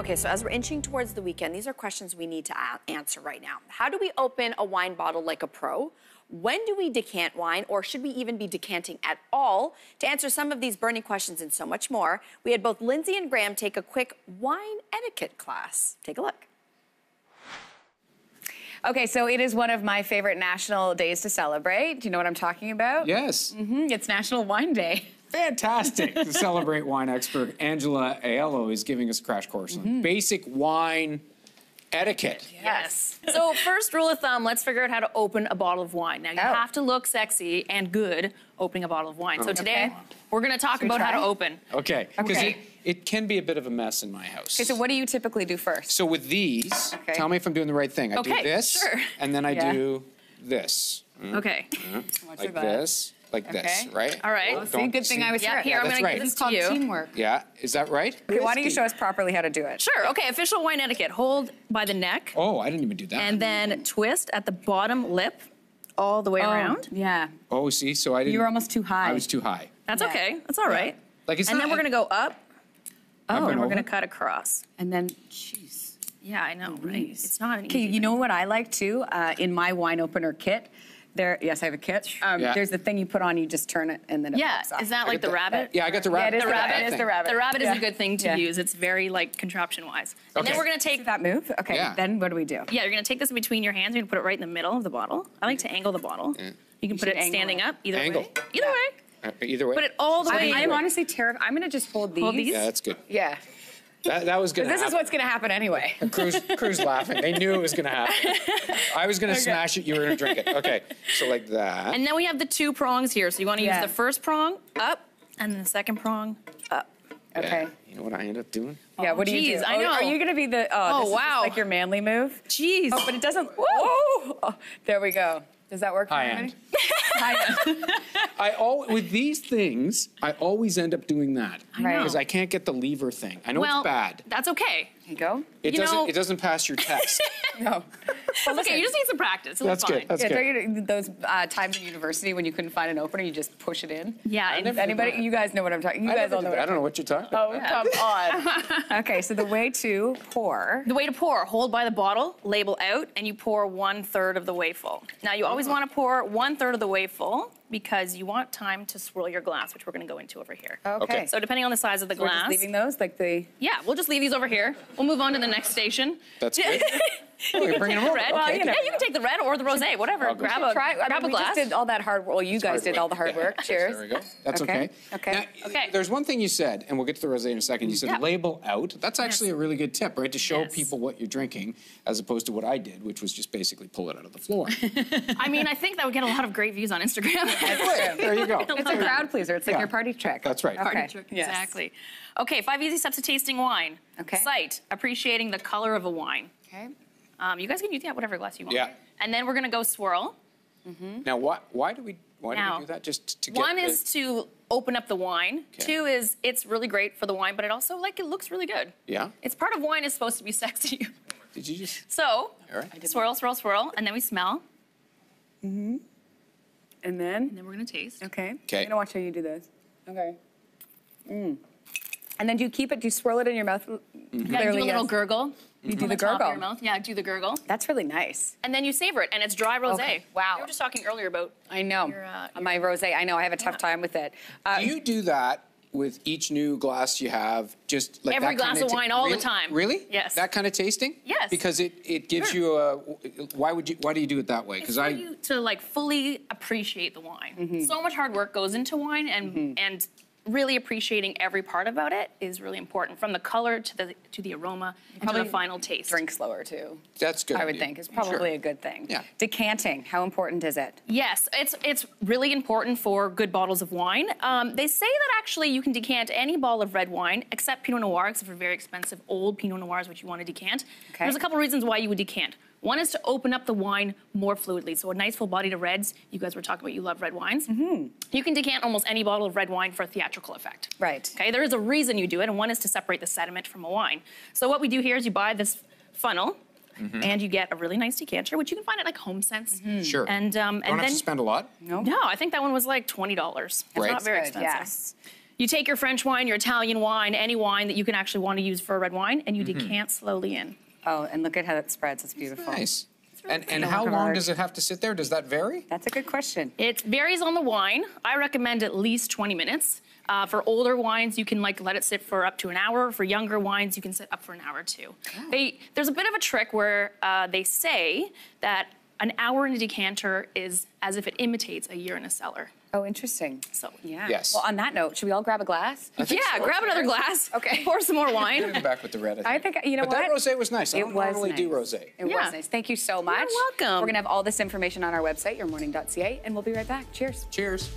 Okay, so as we're inching towards the weekend, these are questions we need to answer right now. How do we open a wine bottle like a pro? When do we decant wine, or should we even be decanting at all? To answer some of these burning questions and so much more, we had both Lindsey and Graham take a quick wine etiquette class. Take a look. Okay, so it is one of my favorite national days to celebrate. Do you know what I'm talking about? Yes. It's National Wine Day. Fantastic. To celebrate wine expert Angela Aiello is giving us a crash course on basic wine etiquette. Yes. So first rule of thumb, let's figure out how to open a bottle of wine. Now you have to look sexy and good opening a bottle of wine. So today we're going to talk about how to open. Okay, because it can be a bit of a mess in my house. Okay, so what do you typically do first? So with these, tell me if I'm doing the right thing. I do this, and then I do this. Okay. Like this. Like this, right? All right. Oh, see, good thing I was here. Here, I'm going to give this to you. Teamwork. Yeah, is that right? Okay, why don't you show us properly how to do it? Sure. Okay, official wine etiquette. Hold by the neck. Oh, I didn't even do that. And then twist at the bottom lip all the way around. Yeah. Oh, see, so I didn't. You were almost too high. I was too high. That's okay. That's all right. Like it's and not, then we're going to go up. and and we're over? going to cut across. And then, jeez. Yeah, I know, right? It's not an easy Okay, you know what I like too? In my wine opener kit, yes, I have a kit. There's the thing you put on, you just turn it, and then it pops off. Is that like the rabbit? Yeah, I got the rabbit. Yeah, it is the rabbit. It is the rabbit. The rabbit is a good thing to use. It's very like contraption-wise. And then we're going to take that move. Okay, then what do we do? Yeah, you're going to take this in between your hands. You're going to put it right in the middle of the bottle. I like to angle the bottle. You can put it standing up, either way. Either way. Either way. Put it all the way. I'm honestly terrified. I'm going to just hold these. Yeah, that's good. Yeah. That was good. This is what's going to happen anyway. Crew's laughing. They knew it was going to happen. I was going to smash it. You were going to drink it. Okay, so like that. And then we have the two prongs here. So you want to use the first prong up, and then the second prong up. Okay. You know what I end up doing? Yeah, what do you do? I know. Are you going to be the, this is just like your manly move? Jeez. Oh, but it doesn't, whoa! Oh, there we go. Does that work for High end. With these things, I always end up doing that. I know. Because I can't get the lever thing. I know it's bad. That's okay. Here you go. It doesn't pass your test. No. Well, okay, you just need some practice. That's good. That's good. Those times in university when you couldn't find an opener, you just push it in. Yeah. Anybody? You guys know what I'm talking. You guys all know. I don't know what you're talking about. Oh, come on. Okay, so the way to pour. The way to pour: hold by the bottle, label out, and you pour 1/3 of the way full. Now you always want to pour 1/3 of the way full because you want time to swirl your glass, which we're going to go into over here. Okay. So depending on the size of the glass. We're just leaving those like the. Yeah, we'll just leave these over here. We'll move on to the next station. That's good. Oh, you're bringing them over. Red. Okay, you can take the red or the rosé, whatever. Grab a glass. We just did all that hard work. Well, you guys did all the hard work. Cheers. There we go. That's okay. Okay. Now, there's one thing you said, and we'll get to the rosé in a second. You said label out. That's actually a really good tip, right? To show people what you're drinking, as opposed to what I did, which was just basically pull it out of the floor. I mean, I think that would get a lot of great views on Instagram. There you go. It's a crowd pleaser. It's like your party trick. That's right. Party trick, exactly. Okay, 5 easy steps to tasting wine. Okay. Sight, appreciating the color of a wine. Okay. You guys can use whatever glass you want. Yeah. And then we're gonna go swirl. Now, why do we do that? Just to get one is to open up the wine. Two is it's really great for the wine, but it also it looks really good. Yeah. It's part of wine is supposed to be sexy. Did you just? So right. swirl, swirl, swirl, and then we smell. And then we're gonna taste. Okay. Okay. I'm gonna watch how you do this. Okay. And then do you keep it? Do you swirl it in your mouth? Yeah, do a little gurgle. You do the Top of gurgle. your mouth. Yeah, do the gurgle. That's really nice. And then you savor it, and it's dry rosé. Okay. Wow. We were just talking earlier about. I know. My rosé. I know. I have a tough time with it. Do you do that with each new glass you have? Just like every glass of wine all the time. Really? Yes. That kind of tasting? Yes. Because it gives you a. Why do you do it that way? Because for you to fully appreciate the wine. So much hard work goes into wine, and really appreciating every part about it is really important, from the color to the aroma and to the final taste. Drink slower too. That's good. I would think is probably a good thing. Yeah. Decanting, how important is it? Yes, it's really important for good bottles of wine. They say that actually you can decant any bottle of red wine except Pinot Noir, except for very expensive old Pinot Noirs, which you want to decant. Okay. There's a couple reasons why you would decant. One is to open up the wine more fluidly. So a nice full body to reds. You guys were talking about you love red wines. You can decant almost any bottle of red wine for a theatrical effect. Right. Okay, there is a reason you do it, and one is to separate the sediment from a wine. So what we do here is you buy this funnel, and you get a really nice decanter, which you can find at like HomeSense. Sure. And don't have to spend a lot. No, I think that one was like $20. It's not very expensive. Yes. You take your French wine, your Italian wine, any wine that you can actually want to use for a red wine, and you decant slowly in. Oh, and look at how it spreads. It's beautiful. Nice. And how long does it have to sit there? Does that vary? That's a good question. It varies on the wine. I recommend at least 20 minutes. For older wines, you can let it sit for up to an hour. For younger wines, you can sit up for an hour too. Oh. There's a bit of a trick where they say that an hour in a decanter is as if it imitates a year in a cellar. Oh, interesting. So, yeah. Yes. Well, on that note, should we all grab a glass? Yeah, so. Grab another glass. Okay. Pour some more wine. Get back with the red. I think, you know but what? That rosé was nice. I don't normally do rosé. It was nice. Thank you so much. You're welcome. We're going to have all this information on our website, yourmorning.ca, and we'll be right back. Cheers. Cheers.